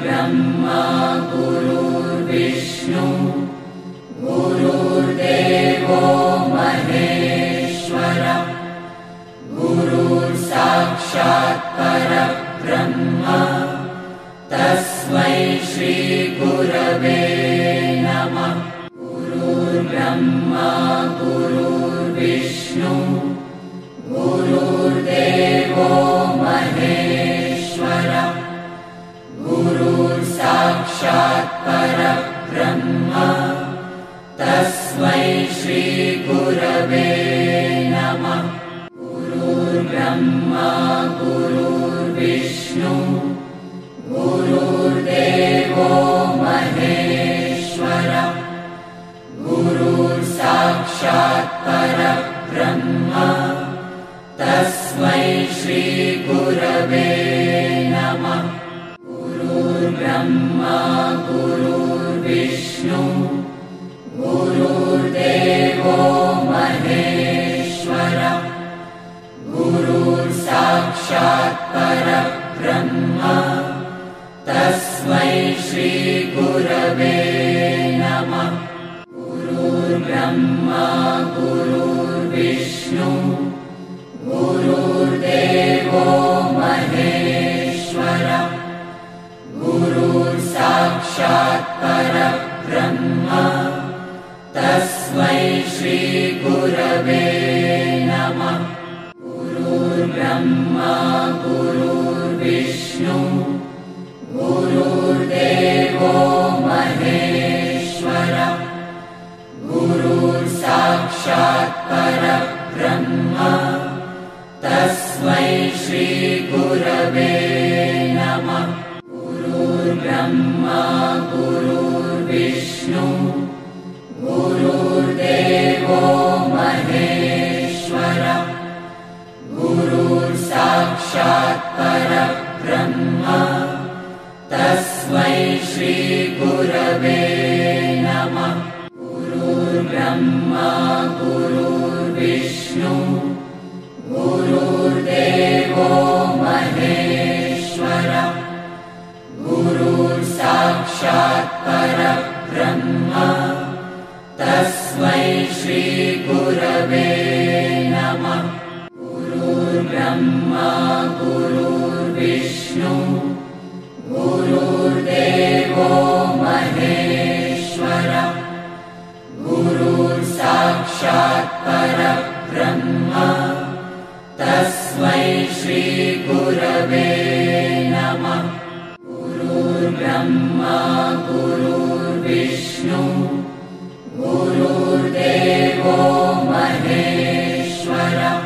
गुरुर्ब्रह्मा गुरुर्विष्णु गुरुर्देवो महेश्वरः गुरुर्साक्षात् परब्रह्म तस्मै श्री गुरवे नमः। गुरुर्ब्रह्मा गुरुर्विष्णु गुरुर्देवो महेश्वरः गुरुर्साक्षात् परब्रह्म तस्मै श्री गुरवे नमः। गुरुर्ब्रह्मा गुरुर्विष्णु गुरुर्देवो महेश्वरः गुरुर्साक्षात् परब्रह्म तस्मै श्री गुरवे नमः। गुरुर्ब्रह्मा गुरुर्विष्णु गुरुर्देवो महेश्वरः गुरुर्साक्षात् परब्रह्म तस्मै श्री गुरवे नमः। गुरुर्ब्रह्मा गुरुर्विष्णु गुरुर्देवो महेश्वरः गुरुर्साक्षात् परब्रह्म तस्मै श्री गुरवे नमः। गुरुर्ब्रह्मा गुरुर्विष्णु गुरुर्देवो महेश्वरः गुरुर्साक्षात् परब्रह्म तस्मै श्री गुरवे नमः। गुरुर्ब्रह्मा गुरुर्विष्णु गुरुर्देवो महेश्वरः गुरुर्साक्षात् परब्रह्म तस्मै श्री गुरवे नमः। गुरुर्ब्रह्मा गुरुर्विष्णु गुरुर्देवो महेश्वरः गुरुर्साक्षात् परब्रह्म तस्मै श्री गुरवे नमः। गुरुर्ब्रह्मा गुरुर्विष्णु गुरुर्देवो महेश्वरः गुरुर्साक्षात् परब्रह्म तस्मै श्री गुरवे नमः। गुरुर्ब्रह्मा गुरुर्विष्णु गुरुर्देवो महेश्वरः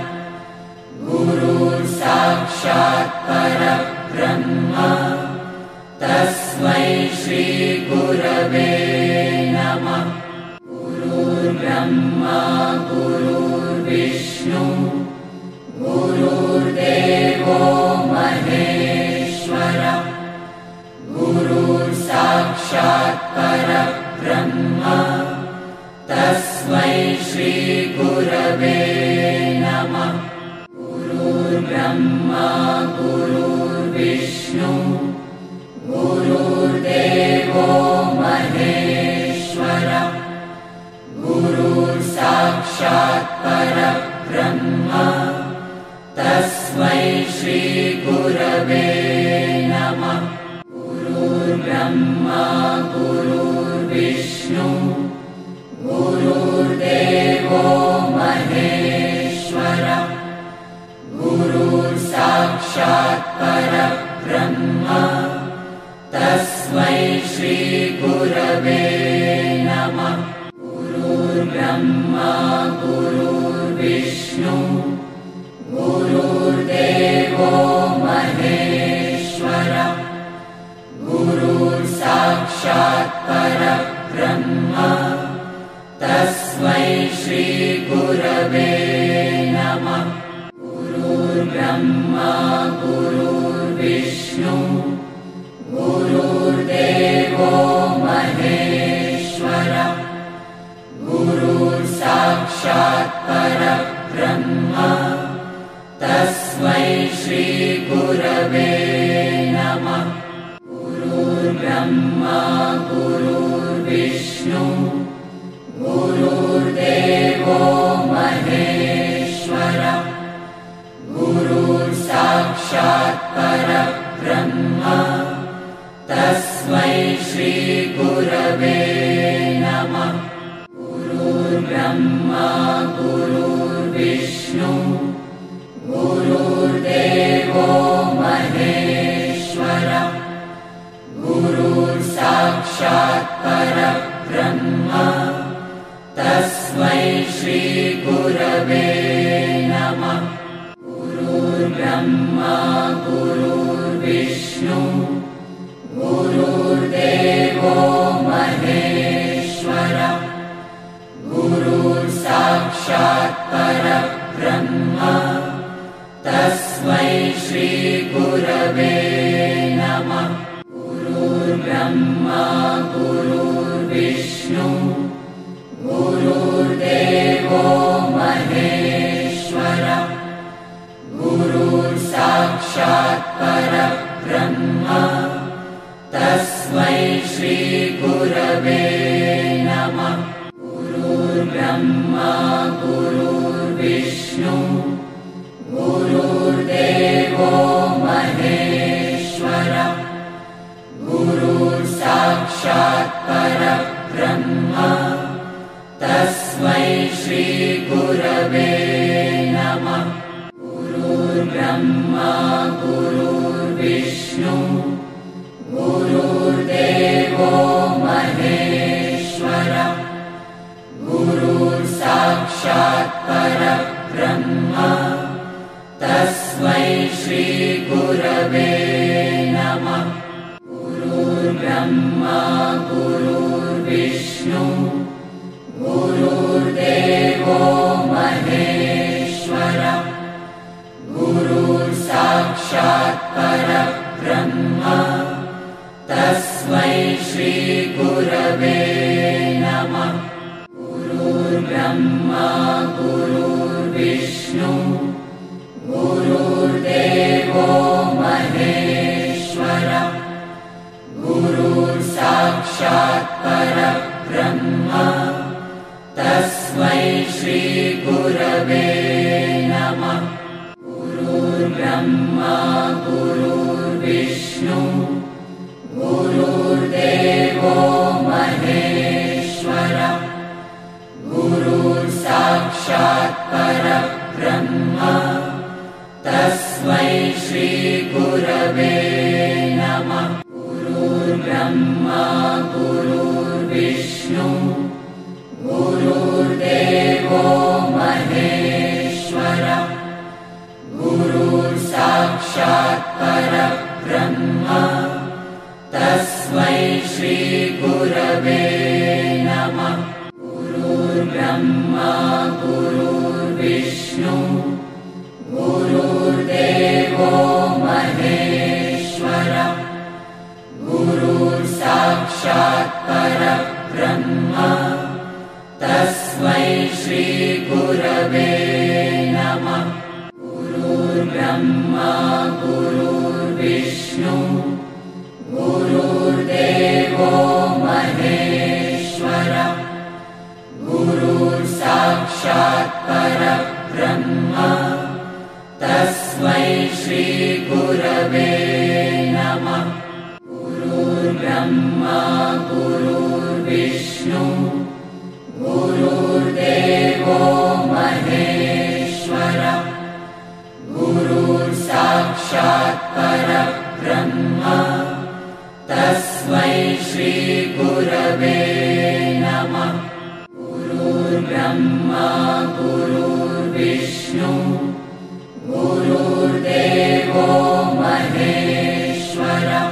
गुरुर्साक्षात् परब्रह्म तस्मै श्री गुरवे नमः। गुरुर्ब्रह्मा गुरुर्विष्णु गुरुर्देवो महेश्वरः गुरुर्साक्षात् परब्रह्म तस्मै श्री गुरवे नमः। गुरुर्ब्रह्मा गुरुर्विष्णु गुरुर्देवो महेश्वरः गुरुर्साक्षात् परब्रह्म तस्मै श्री गुरवे नमः। गुरुर्ब्रह्मा गुरुर्विष्णु गुरुर्देवो महेश्वरः गुरुर्साक्षात् परब्रह्म तस्मै श्री गुरवे नमः। गुरुर्ब्रह्मा गुरुर्विष्णु गुरुर्देवो महेश्वरः गुरुर्साक्षात् परब्रह्म तस्मै श्री गुरवे नमः। गुरुर्ब्रह्मा गुरुर्विष्णु गुरुर्देवो महेश्वरः गुरुर्साक्षात् परब्रह्म तस्मै श्री गुरवे नमः। गुरुर्ब्रह्मा गुरुर्विष्णु गुरुर्देवो महेश्वरः गुरुर्साक्षात् परब्रह्म तस्मै श्री गुरवे नमः। गुरुर्ब्रह्मा गुरुर्विष्णु गुरुर्देवो महेश्वरः गुरुर्साक्षात् परब्रह्म तस्मै श्री गुरवे नमः। गुरुर्ब्रह्मा गुरुर्विष्णु गुरुर्देवो महेश्वरः गुरुर्साक्षात् परब्रह्म तस्मै श्री गुरवे नमः। गुरुर्ब्रह्मा गुरुर्विष्णु गुरुर्देवो महेश्वरः गुरुर्साक्षात् परब्रह्म तस्मै श्री गुरवे नमः। गुरुर्ब्रह्मा गुरुर्विष्णु गुरुर्देवो महेश्वरः गुरुर्साक्षात् परब्रह्म तस्मै श्री गुरवे नमः। गुरुर्ब्रह्मा गुरुर्विष्णु गुरुर्देवो महेश्वरः गुरुर्साक्षात् परब्रह्म तस्मै श्री गुरवे नमः। गुरुर्ब्रह्मा गुरुर्विष्णु गुरुर्देवो महेश्वरः गुरुर्साक्षात् परब्रह्म तस्मै श्री गुरवे नमः। गुरुर्ब्रह्मा गुरुर्विष्णु गुरुर्देवो महेश्वरः गुरुर्साक्षात् परब्रह्म तस्मै श्री गुरवे नमः। गुरुर्ब्रह्मा गुरुर्विष्णु गुरुर्देवो महेश्वरः गुरुर्साक्षात् परब्रह्म तस्मै श्री गुरवे नमः। गुरुर्ब्रह्मा गुरुर्विष्णु गुरुर्देवो महेश्वरः गुरुर्साक्षात् परब्रह्म तस्मै श्री गुरवे नमः। गुरुर्ब्रह्मा गुरुर्विष्णु गुरुर्देवो महेश्वरः गुरुर्साक्षात् परब्रह्म तस्मै श्री गुरवे नमः। गुरुर्ब्रह्मा गुरुर्विष्णु गुरुर्देवो महेश्वरः गुरुर्साक्षात् परब्रह्म तस्मै श्री गुरवे नमः। गुरुर्ब्रह्मा गुरुर्विष्णु गुरुर्देवो महेश्वरः गुरुर्साक्षात् परब्रह्म तस्मै श्री गुरवे नमः। गुरुर्ब्रह्मा गुरुर्विष्णु गुरुर्देवो महेश्वरः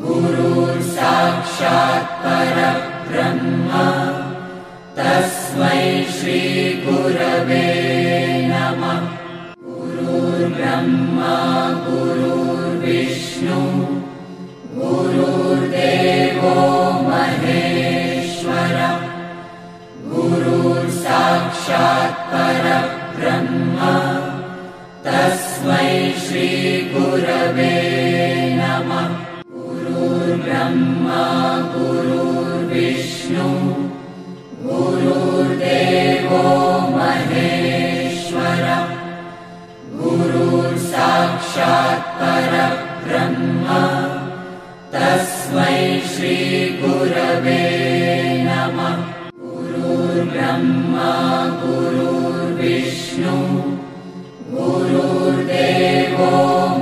गुरुर्साक्षात् परब्रह्म तस्मै श्री गुरवे नमः। गुरुर्ब्रह्मा गुरुर्विष्णु गुरुर्देवो महेश्वरः गुरुर्साक्षात् परब्रह्म तस्मै श्री गुरवे नमः। गुरुर्ब्रह्मा गुरुर्ब्रह्मा गुरुर्विष्णु गुरुर्देवो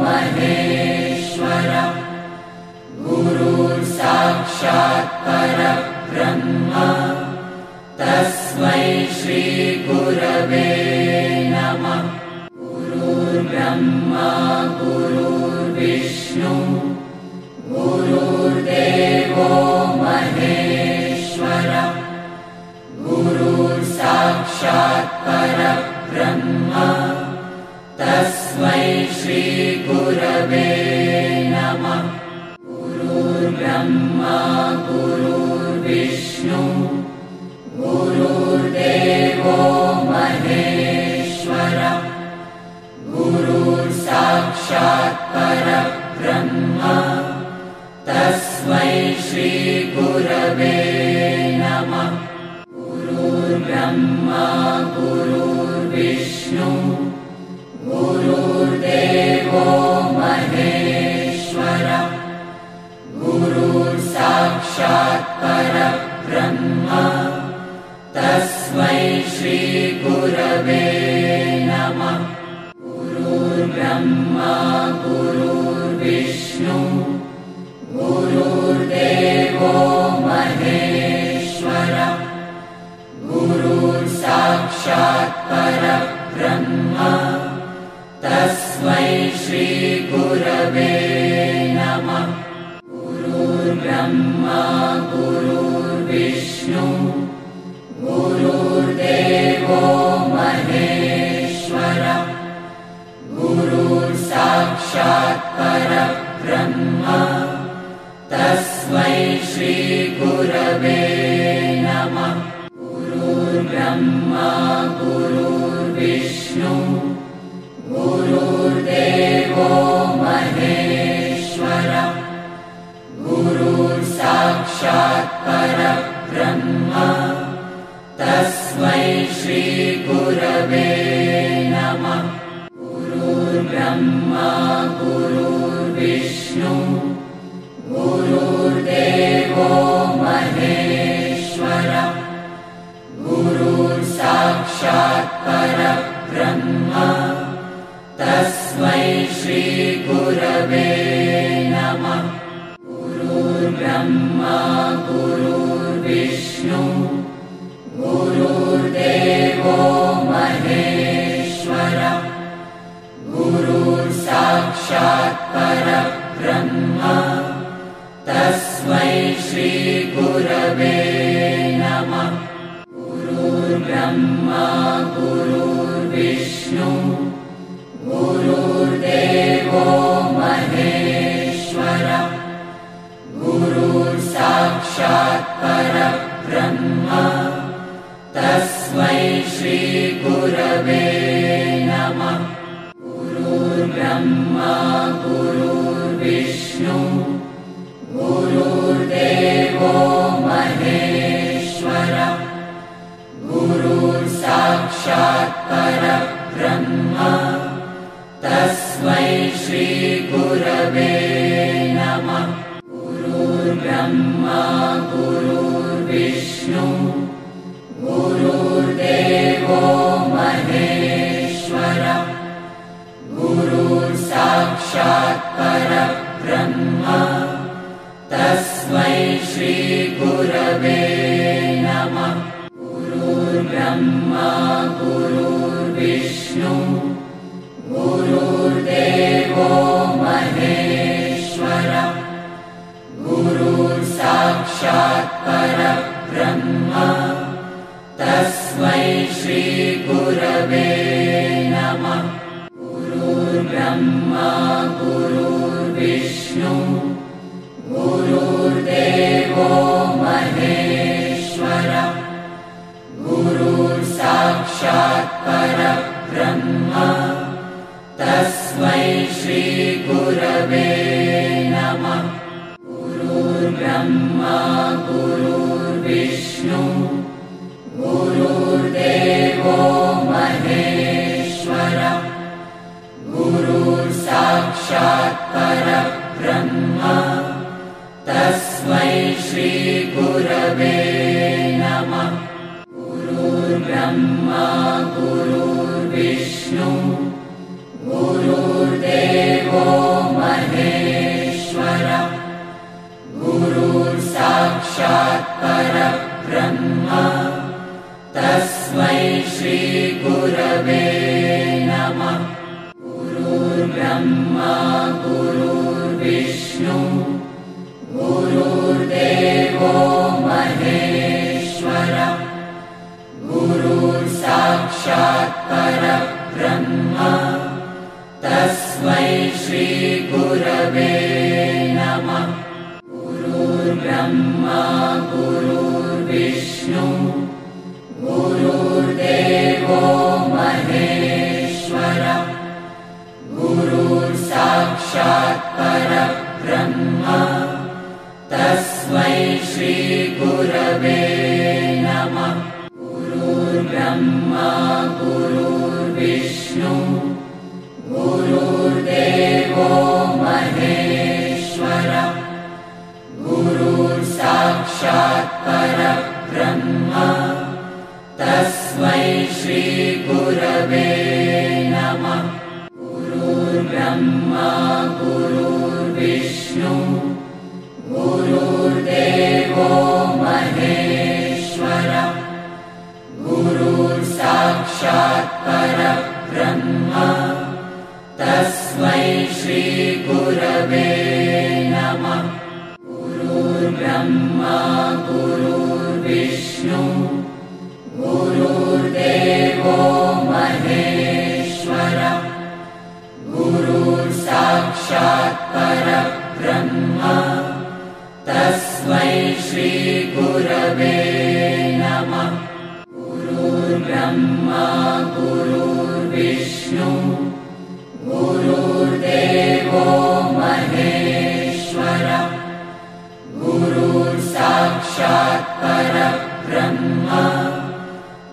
महेश्वरः गुरुर्साक्षात् परब्रह्म तस्मै श्रीगुरवे नमः। गुरुर्ब्रह्मा गुरुर्विष्णु गुरुर्देवो महेश्वरः गुरुर्साक्षात् परब्रह्म तस्मै श्रीगुरवे नमः। गुरुर्ब्रह्मा गुरुर्विष्णु गुरुर्देवो महेश्वरः गुरुर्साक्षात् परब्रह्म तस्मै श्रीगुरवे नमः। गुरुर्ब्रह्मा गुरुर्विष्णु गुरुर्देवो महेश्वरः गुरुर्साक्षात् परब्रह्म तस्मै श्रीगुरवे नमः। गुरुर्ब्रह्मा गुरुर्विष्णु गुरुर्देवो महेश्वरः गुरुर्साक्षात् परब्रह्म तस्मै श्रीगुरवे नमः। गुरुर्ब्रह्मा गुरुर्विष्णु गुरुर्देवो महेश्वरः गुरुर्साक्षात् परब्रह्म तस्मै श्रीगुरवे नमः। गुरुर्ब्रह्मा गुरुर्विष्णु गुरुर्देवो महेश्वरः गुरुर्साक्षात् परब्रह्म तस्मै श्रीगुरवे नमः। गुरुर्ब्रह्मा गुरुर्विष्णु गुरुर्देवो महेश्वरः गुरुर्साक्षात् परब्रह्म तस्मै श्रीगुरवे नमः। गुरुर्ब्रह्मा गुरुर्विष्णु गुरुर्देवो महेश्वरः गुरुर्साक्षात् परब्रह्म तस्मै श्रीगुरवे नमः। गुरुर्ब्रह्मा गुरुर्विष्णु गुरुर्देवो महेश्वरः गुरुर्साक्षात् परब्रह्म तस्मै श्रीगुरवे नमः। गुरुर्ब्रह्मा गुरुर्विष्णु गुरुर्देवो महेश्वरः गुरुर्साक्षात् परब्रह्म तस्मै श्रीगुरवे नमः। गुरुर्ब्रह्मा गुरुर्विष्णु गुरुर्देवो महेश्वरः गुरुर्साक्षात् परब्रह्म तस्मै श्रीगुरवे नमः। गुरुर्ब्रह्मा गुरुर्विष्णु गुरुर्देवो महेश्वरः गुरुर्साक्षात् परब्रह्म तस्मै श्रीगुरवे नमः। गुरुर्ब्रह्मा गुरुर्विष्णु गुरुर्देवो महेश्वरः गुरुर्साक्षात् परब्रह्म तस्मै श्रीगुरवे नमः। गुरुर्ब्रह्मा गुरुर्विष्णु गुरुर्देवो महेश्वरः गुरुर्साक्षात् परब्रह्म तस्मै श्रीगुरवे नमः। गुरुर्ब्रह्मा गुरुर्विष्णु गुरुर्देवो महेश्वरः गुरुर्साक्षात् परब्रह्म तस्मै श्री गुरवे नमः। गुरुर्ब्रह्मा गुरुर्विष्णु गुरुर्देवो महेश्वरः गुरुर्साक्षात् परब्रह्म तस्मै श्री गुरवे नमः। गुरुर्ब्रह्मा गुरुर्विष्णु गुरुर्देवो महेश्वरः गुरुर्साक्षात् परब्रह्म तस्मै श्री गुरवे नमः। गुरुर्ब्रह्मा गुरुर्विष्णु गुरुर्देवो महेश्वरः गुरुर्साक्षात् परब्रह्म तस्मै श्री गुरवे नमः। गुरुर्ब्रह्मा गुरुर्विष्णु गुरुर्देवो महेश्वरः गुरुर्साक्षात् परब्रह्म तस्मै श्री गुरवे नमः। गुरुर्ब्रह्मा गुरुर्विष्णु गुरुर्देवो महेश्वरः गुरुर्साक्षात् परब्रह्म तस्मै श्री गुरवे नमः। गुरुर्ब्रह्मा गुरुर्विष्णु गुरुर्देवो महेश्वरः गुरुर्साक्षात् परब्रह्म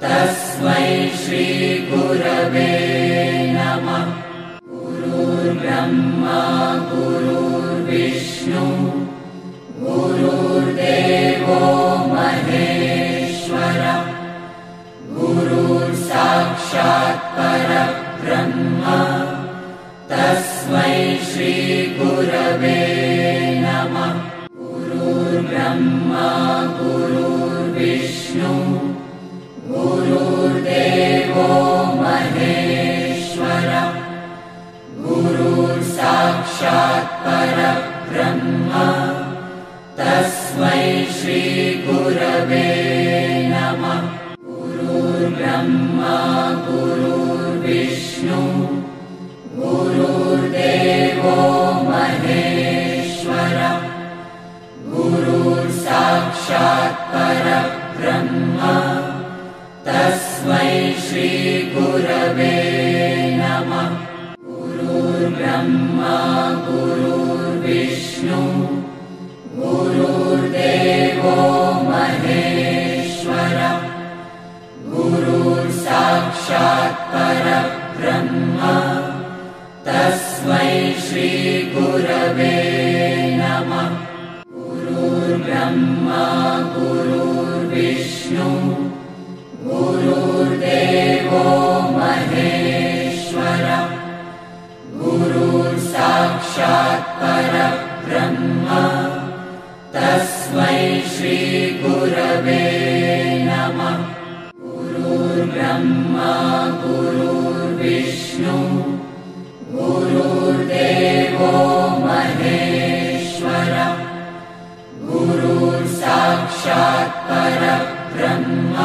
तस्मै श्री गुरवे नमः। गुरुर्ब्रह्मा गुरुर्विष्णु गुरुर्देवो महेश्वरः गुरुर्साक्षात् परब्रह्म तस्मै श्री गुरवे नमः। गुरुर्ब्रह्मा गुरुर्विष्णु गुरुर्देवो महेश्वरः गुरुर्साक्षात् परब्रह्म तस्मै श्री गुरवे नमः। गुरुर्ब्रह्मा गुरुर्विष्णु गुरुर्देवो महेश्वरः गुरुर्साक्षात् परब्रह्म तस्मै श्री गुरवे नमः। गुरुर्ब्रह्मा गुरुर्विष्णु गुरुर्देवो महेश्वरः गुरुर्साक्षात् परब्रह्म तस्मै श्री गुरवे नमः। गुरुर्ब्रह्मा गुरुर्विष्णु गुरुर्देवो महेश्वरः गुरुर्साक्षात् परब्रह्म तस्मै श्री गुरवे नमः। गुरुर्ब्रह्मा गुरुर्विष्णु गुरुर्देवो महेश्वरः गुरुर्साक्षात् परब्रह्म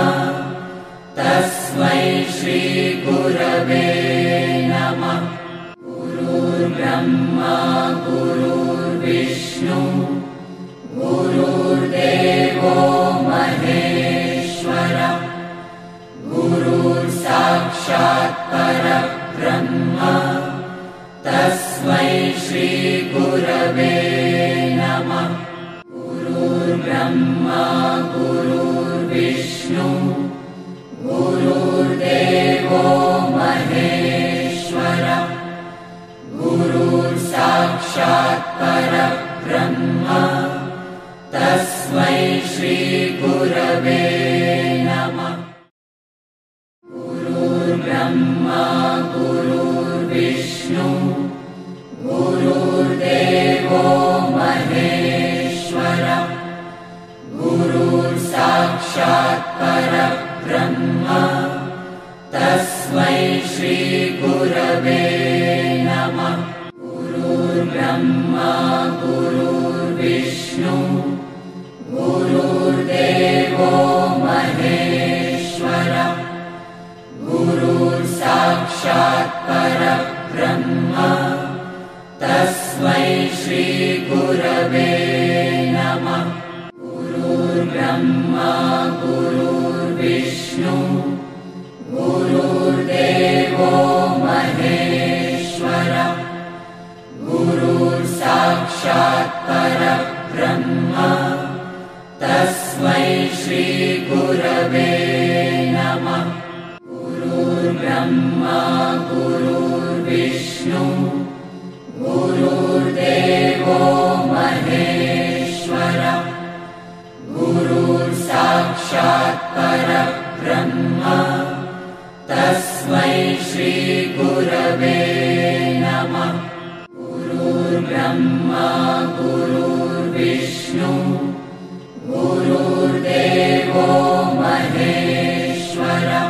तस्मै श्री गुरवे नमः। गुरुर्ब्रह्मा गुरुर्विष्णु गुरुर्देवो महेश्वरः गुरुर्साक्षात् परब्रह्म तस्मै श्री गुरवे नमः। गुरुर्ब्रह्मा गुरुर्विष्णु गुरुर्देवो महेश्वरः गुरुर्साक्षात् परब्रह्म तस्मै श्री गुरवे नमः। साक्षात् परब्रह्म तस्मै श्रीगुरवे नमः। गुरुर्ब्रह्मा गुरुर्विष्णु गुरुर्देवो महेश्वरः गुरुर्साक्षात् परब्रह्म तस्मै श्रीगुरवे नमः। गुरुर्ब्रह्मा गुरुर्विष्णु गुरुर्देवो महेश्वरः गुरुर्साक्षात् परब्रह्म तस्मै श्रीगुरवे नमः। गुरुर्ब्रह्मा गुरुर्विष्णु गुरुर्देवो महेश्वरः गुरुर्साक्षात् परब्रह्म तस्मै श्रीगुरवे नमः। गुरुर्ब्रह्मा गुरुर्विष्णु गुरुर्देवो महेश्वरः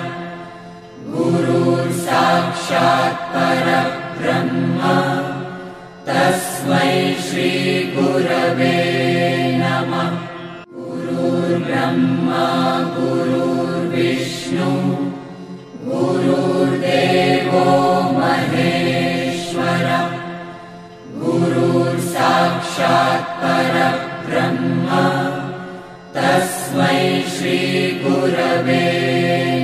गुरुर्साक्षात् परब्रह्म तस्मै श्रीगुरवे नमः। गुरुर्ब्रह्मा गुरुर्विष्णु गुरुर्देवो महेश्वरः गुरुर्साक्षात् परब्रह्म तस्मै श्रीगुरवे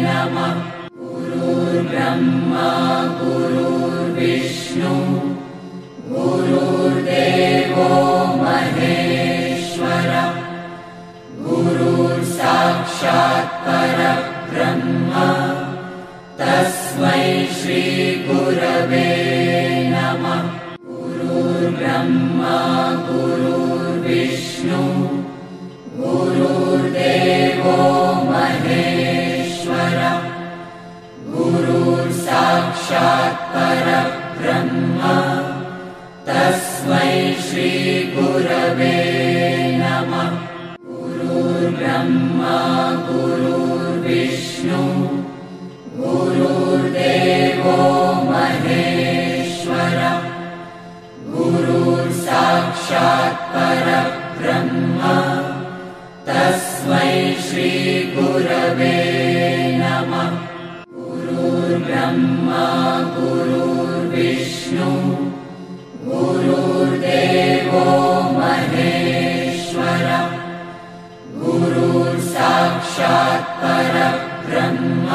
नमः। गुरुर्ब्रह्मा गुरुर्विष्णु गुरुर्देवो महेश्वरः गुरुर्साक्षात् परब्रह्म तस्मै श्रीगुरवे नमः। गुरुर्ब्रह्मा गुरुर्विष्णु गुरुर्देवो महेश्वरः गुरुर्साक्षात् परब्रह्म तस्मै श्रीगुरवे नमः। गुरुर्ब्रह्मा गुरुर्विष्णु गुरुर्देवो महेश्वरः गुरुर्साक्षात् परब्रह्म तस्मै श्रीगुरवे नमः। गुरुर्ब्रह्मा गुरुर्विष्णु गुरुर्देवो महेश्वरः गुरुर्साक्षात् परब्रह्म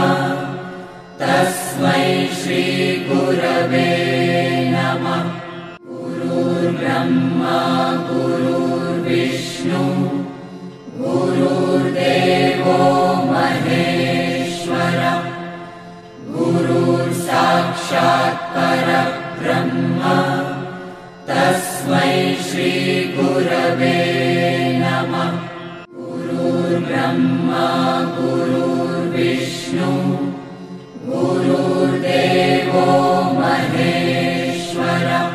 तस्मै श्रीगुरवे नमः। गुरुर्ब्रह्मा गुरुर्विष्णु गुरुर्देवो महेश्वरः गुरुर्साक्षात् परब्रह्म तस्मै श्रीगुरवे नमः। गुरुर्ब्रह्मा गुरुर्विष्णु गुरुर्देवो महेश्वरः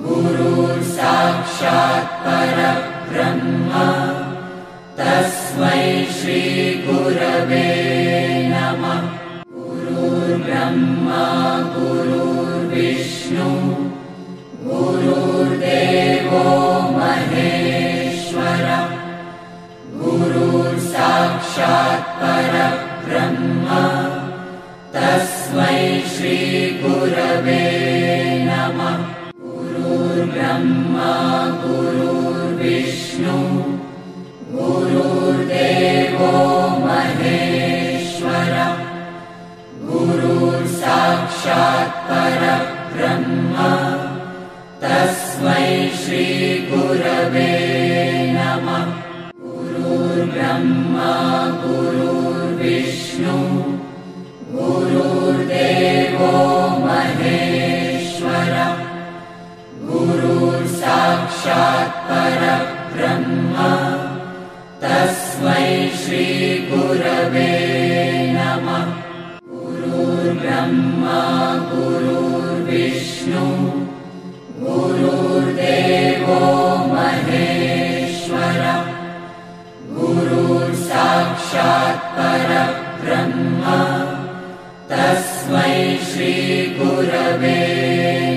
गुरुर्साक्षात् परब्रह्म तस्मै श्रीगुरवे नमः। गुरुर्ब्रह्मा गुरुर्विष्णु गुरुर्देवो महेश्वरः गुरुर्साक्षात् परब्रह्म तस्मै श्रीगुरवे नमः। गुरुर्ब्रह्मा गुरुर्विष्णु गुरुर्देवो महेश्वरः गुरुर्साक्षात् परब्रह्म तस्मै श्रीगुरवे नमः। गुरुर्ब्रह्मा गुरुर्विष्णु गुरुर्देवो महेश्वरः गुरुर्साक्षात् परब्रह्म तस्मै श्री साक्षात् परब्रह्म तस्मै श्रीगुरवे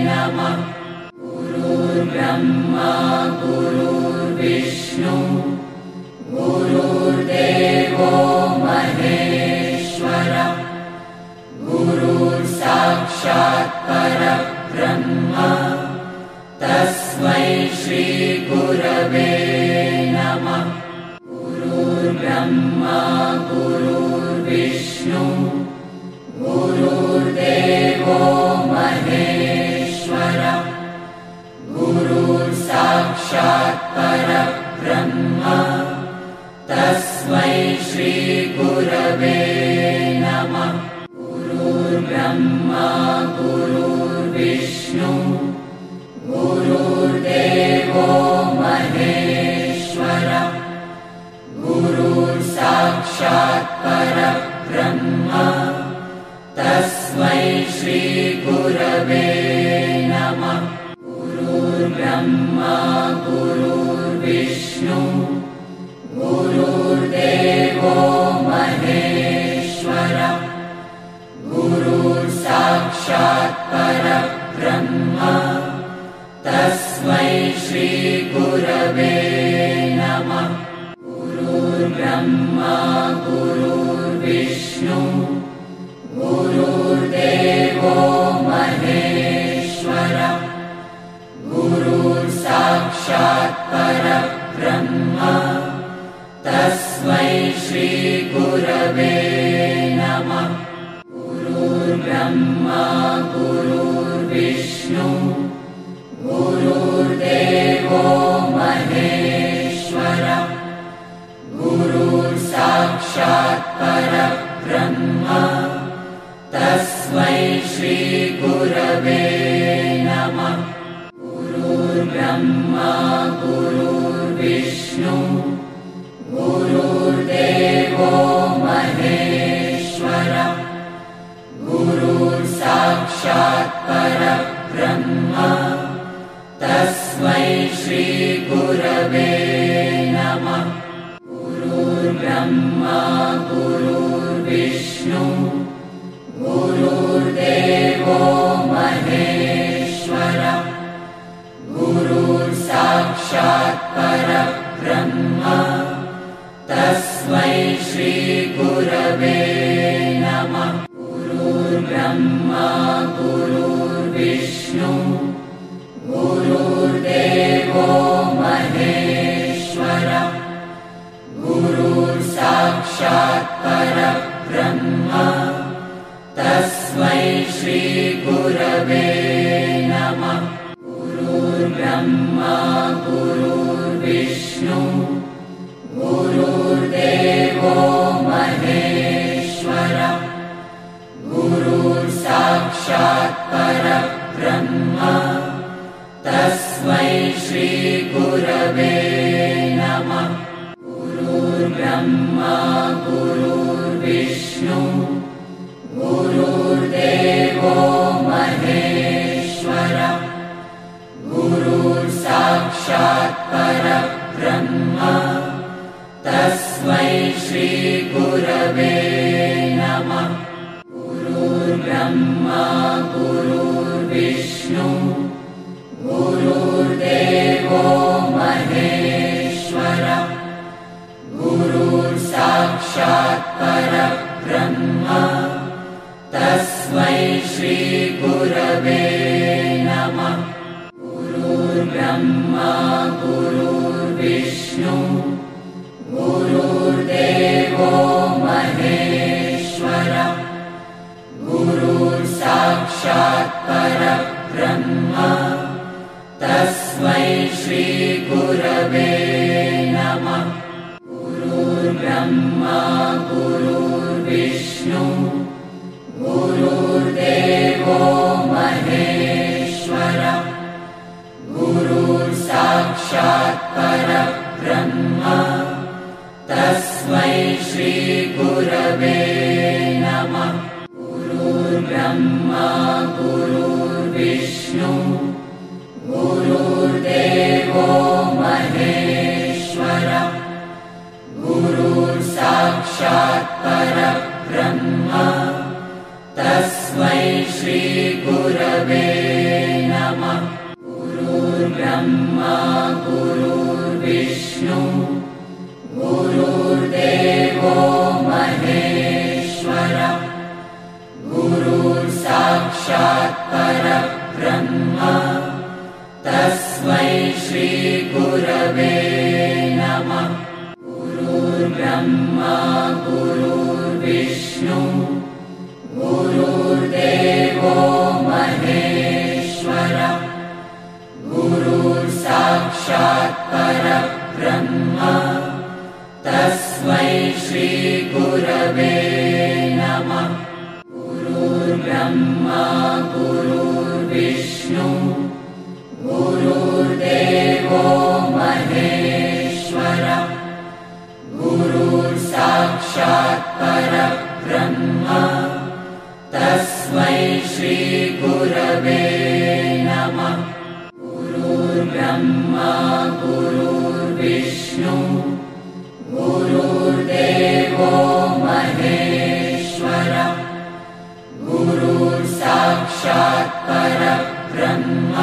नमः। गुरुर्ब्रह्मा गुरुर्विष्णु गुरुर्देवो महेश्वरः गुरुर्साक्षात् परब्रह्म तस्मै श्रीगुरवे नमः। गुरुर्ब्रह्मा गुरुर्विष्णु गुरुर्देवो महेश्वरः गुरुर्साक्षात् परब्रह्म तस्मै श्रीगुरवे नमः। गुरुर्ब्रह्मा गुरुर्विष्णु गुरुर्देवो महेश्वरः गुरुर्साक्षात् परब्रह्म तस्मै श्रीगुरवे नमः। गुरुर्ब्रह्मा गुरुर्विष्णु गुरुर्देवो महेश्वरः गुरुर्साक्षात् परब्रह्म तस्मै श्रीगुरवे नमः। गुरुर्ब्रह्मा गुरुर्विष्णु गुरुर्देवो महेश्वरः गुरुर्साक्षात् परब्रह्म तस्मै श्रीगुरवे नमः। गुरुर्ब्रह्मा गुरुर्विष्णु गुरुर्देवो महेश्वरः गुरुर्साक्षात् परब्रह्म तस्मै श्रीगुरवे नमः। गुरुर्ब्रह्मा गुरुर्विष्णु गुरुर्देवो महेश्वरः गुरुर्साक्षात् परब्रह्म तस्मै श्रीगुरवे नमः। गुरुर्ब्रह्मा गुरुर्विष्णु गुरुर्देवो महेश्वरः गुरुर्साक्षात् परब्रह्म तस्मै श्रीगुरवे नमः। गुरुर्ब्रह्मा गुरुर्विष्णु गुरुर्देवो महेश्वरः गुरुर्साक्षात् परब्रह्म तस्मै श्रीगुरवे नमः। गुरुर्ब्रह्मा गुरुर्विष्णु गुरुर्देवो महेश्वरः गुरुर्साक्षात् परब्रह्म तस्मै श्रीगुरवे नमः। गुरुर्ब्रह्मा गुरुर्विष्णु गुरुर्देवो महेश्वरः गुरुर्साक्षात् परब्रह्म तस्मै श्रीगुरवे नमः। गुरुर्ब्रह्मा गुरुर्विष्णु गुरुर्देवो महेश्वरः गुरुर्साक्षात् परब्रह्म तस्मै श्रीगुरवे नमः। गुरुर्ब्रह्मा गुरुर्विष्णु गुरुर्देवो महेश्वरः गुरुर्साक्षात् परब्रह्म तस्मै श्रीगुरवे नमः। गुरुर्ब्रह्मा गुरुर्विष्णु गुरुर्देवो महेश्वरः गुरुर्साक्षात् परब्रह्म तस्मै श्रीगुरवे नमः। गुरुर्ब्रह्मा गुरुर्विष्णु गुरुर्देवो महेश्वरः गुरुर्साक्षात् परब्रह्म तस्मै श्रीगुरवे नमः। गुरुर्ब्रह्मा गुरुर्विष्णु गुरुर्देवो महेश्वरः गुरुर्साक्षात् परब्रह्म तस्मै श्रीगुरवे नमः। गुरुर्ब्रह्मा गुरुर्विष्णु गुरुर्देवो महेश्वरः गुरुर्साक्षात् परब्रह्म तस्मै श्रीगुरवे नमः। गुरुर्ब्रह्मा गुरुर्विष्णु गुरुर्देवो महेश्वरः गुरुर्साक्षात् परब्रह्म तस्मै श्रीगुरवे नमः। गुरुर्ब्रह्मा गुरुर्विष्णु गुरुर्देवो महेश्वरः गुरुर्साक्षात् परब्रह्म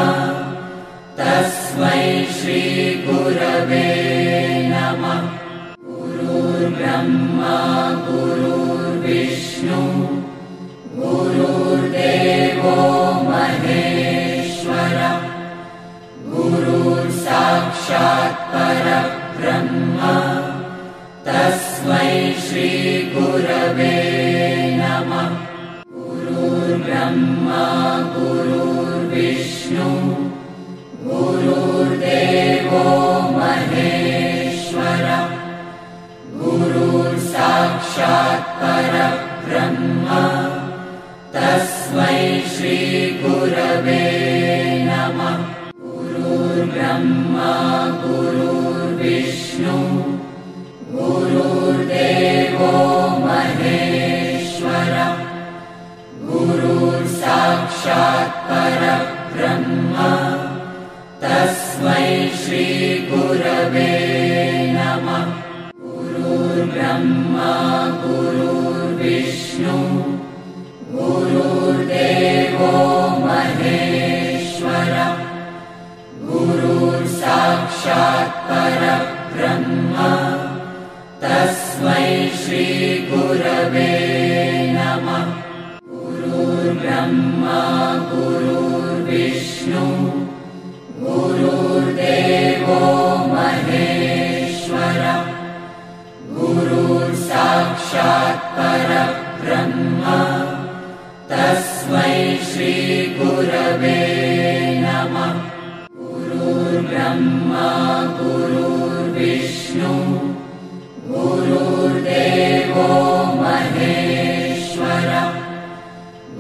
तस्मै श्रीगुरवे नमः। गुरुर्ब्रह्मा गुरुर्विष्णु गुरुर्देवो महेश्वरः गुरुर्साक्षात् परब्रह्म तस्मै श्रीगुरवे नमः। गुरुर्ब्रह्मा गुरुर्विष्णु गुरुर्देवो महेश्वरः गुरुर्साक्षात् परब्रह्म तस्मै श्रीगुरवे नमः। गुरुर्ब्रह्मा गुरुर्विष्णु गुरुर्देवो महेश्वरः गुरुर्साक्षात् परब्रह्म तस्मै श्रीगुरवे नमः। गुरुर्ब्रह्मा गुरुर्विष्णु गुरुर्देवो महेश्वरः गुरुर्साक्षात् परब्रह्म तस्मै श्रीगुरवे नमः। गुरुर्ब्रह्मा गुरुर्विष्णु गुरुर्देवो महेश्वरः गुरुर्साक्षात् परब्रह्म तस्मै श्रीगुरवे नमः। गुरुर्ब्रह्मा गुरुर्विष्णु गुरुर्देवो महेश्वरः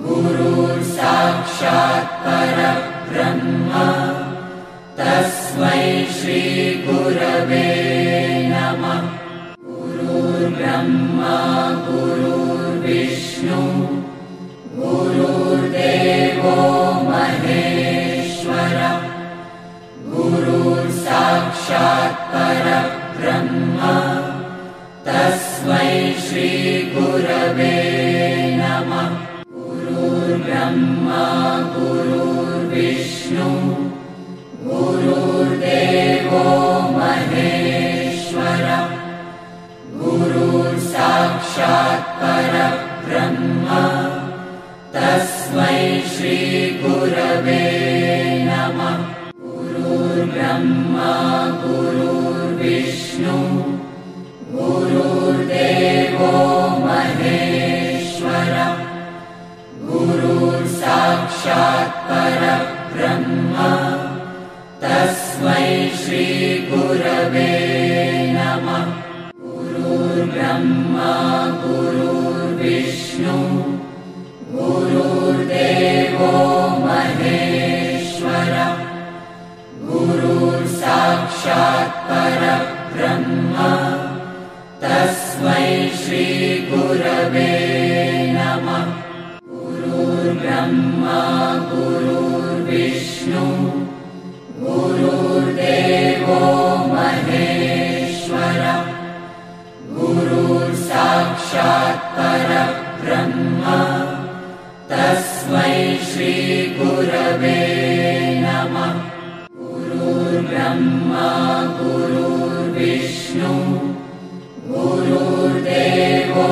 गुरुर्साक्षात् परब्रह्म तस्मै श्रीगुरवे नमः। गुरुर्ब्रह्मा गुरुर्विष्णु गुरुर्देवो महेश्वरः गुरुर्साक्षात् परब्रह्म तस्मै श्रीगुरवे नमः। गुरुर्ब्रह्मा गुरुर्विष्णु गुरुर्देवो महेश्वरः गुरुर्साक्षात् परब्रह्म तस्मै श्रीगुरवे नमः। गुरुर्ब्रह्मा गुरुर्विष्णु गुरुर्देवो महेश्वरः गुरुर्साक्षात् परब्रह्म तस्मै श्रीगुरवे नमः। गुरुर्ब्रह्मा गुरुर्विष्णु गुरुर्देवो महेश्वरः गुरुर्साक्षात् परब्रह्म तस्मै श्री साक्षात् परब्रह्म तस्मै श्रीगुरवे नमः। गुरुर्ब्रह्मा गुरुर्विष्णु गुरुर्देवो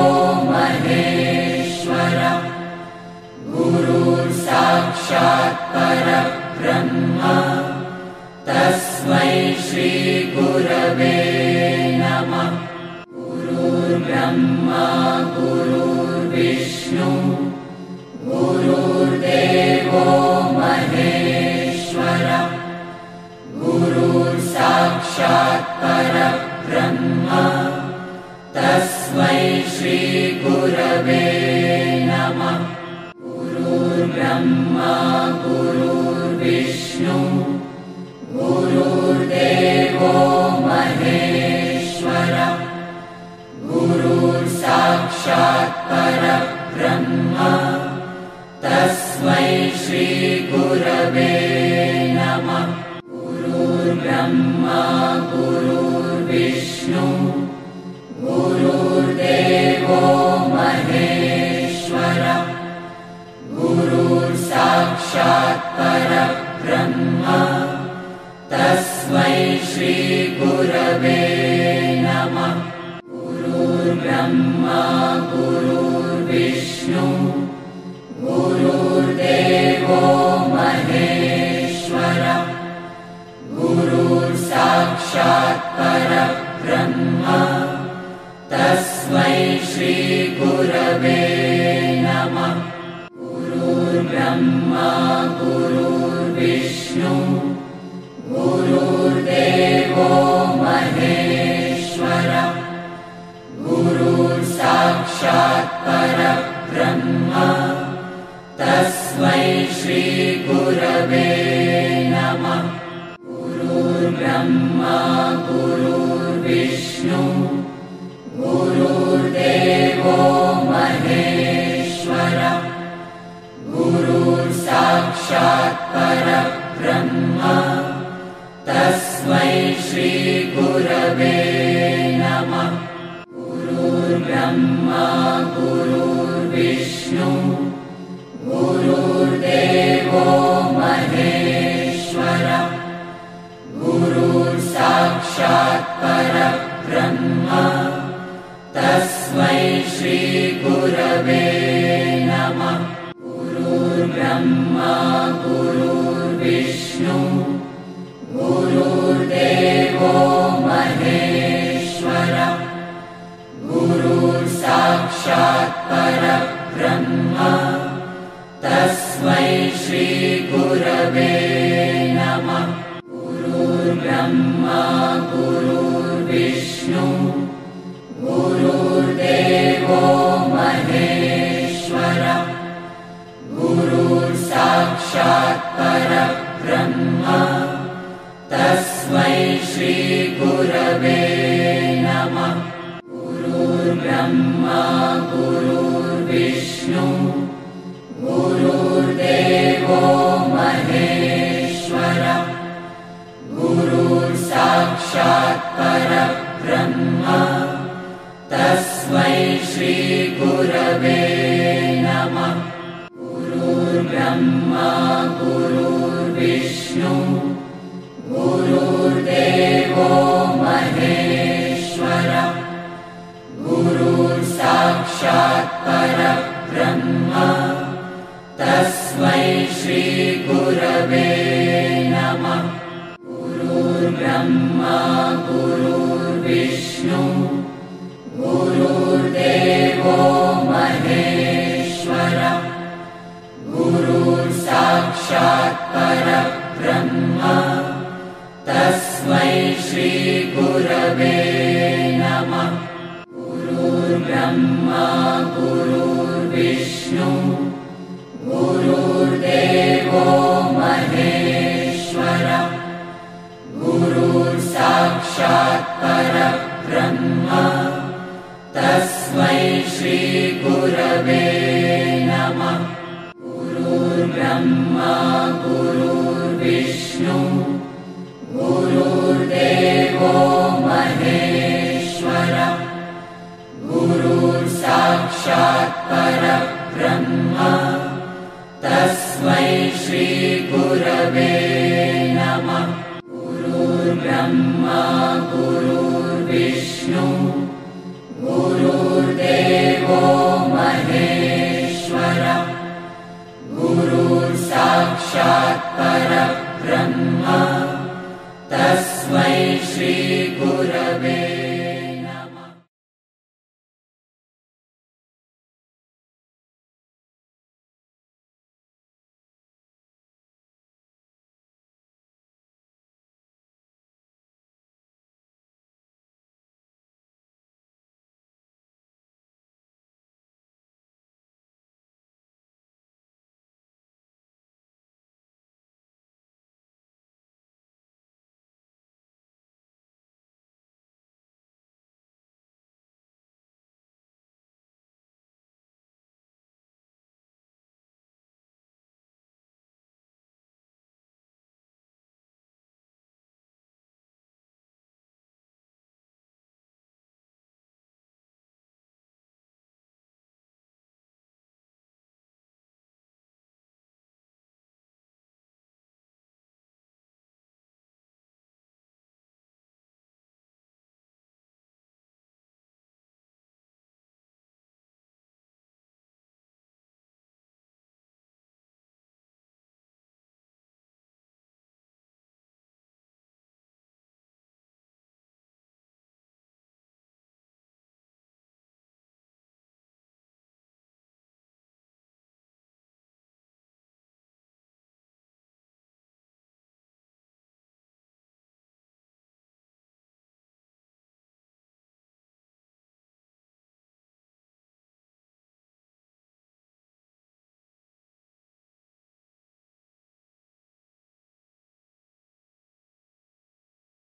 महेश्वरः गुरुर्साक्षात् परब्रह्म तस्मै श्रीगुरवे नमः। गुरुर्ब्रह्मा गुरुर्विष्णु गुरुर्देवो महेश्वरः गुरुर्साक्षात् परब्रह्म तस्मै श्रीगुरवे नमः। गुरुर्ब्रह्मा गुरुर्विष्णु गुरुर्देवो महेश्वरः गुरुर्साक्षात् परब्रह्म तस्मै श्रीगुरवे नमः। गुरुर्ब्रह्मा गुरुर्विष्णु गुरुर्देवो महेश्वरः गुरुर्साक्षात् परब्रह्म तस्मै श्रीगुरवे नमः। गुरुर्ब्रह्मा गुरुर्विष्णु गुरुर्देवो महेश्वरः गुरुर्साक्षात् परब्रह्म तस्मै श्रीगुरवे नमः। गुरुर्ब्रह्मा गुरुर्विष्णु गुरुर्देवो महेश्वरः गुरुर्साक्षात् परब्रह्म तस्मै श्रीगुरवे नमः। गुरुर्ब्रह्मा गुरुर्विष्णु गुरुर्देवो महेश्वरः गुरुर्साक्षात् परब्रह्म तस्मै श्रीगुरवे नमः। गुरुर्ब्रह्मा गुरुर्विष्णु गुरुर्देवो महेश्वरः गुरुर्साक्षात् परब्रह्म तस्मै श्रीगुरवे नमः। गुरुर्ब्रह्मा गुरुर्विष्णु गुरुर्देवो महेश्वरः गुरुर्साक्षात् परब्रह्म तस्मै श्रीगुरवे नमः। गुरुर्ब्रह्मा गुरुर्विष्णु गुरुर्देवो महेश्वरः गुरुर्साक्षात् परब्रह्म तस्मै श्रीगुरवे नमः। गुरुर्ब्रह्मा गुरुर्विष्णु गुरुर्देवो महेश्वरः गुरुर्साक्षात् परब्रह्म तस्मै श्रीगुरवे नमः। गुरुर्ब्रह्मा गुरुर्विष्णु गुरुर्देवो महेश्वरः गुरुर्साक्षात् परब्रह्म तस्मै श्रीगुरवे नमः। गुरुर्ब्रह्मा गुरुर्विष्णु गुरुर्देवो महेश्वरः गुरुर्साक्षात् परब्रह्म तस्मै श्रीगुरवे नमः। गुरुर्ब्रह्मा गुरुर्विष्णु गुरुर्देवो महेश्वरः गुरुर्साक्षात् परब्रह्म तस्मै श्रीगुरवे नमः। गुरुर्ब्रह्मा गुरुर्विष्णु गुरुर्देवो महेश्वरः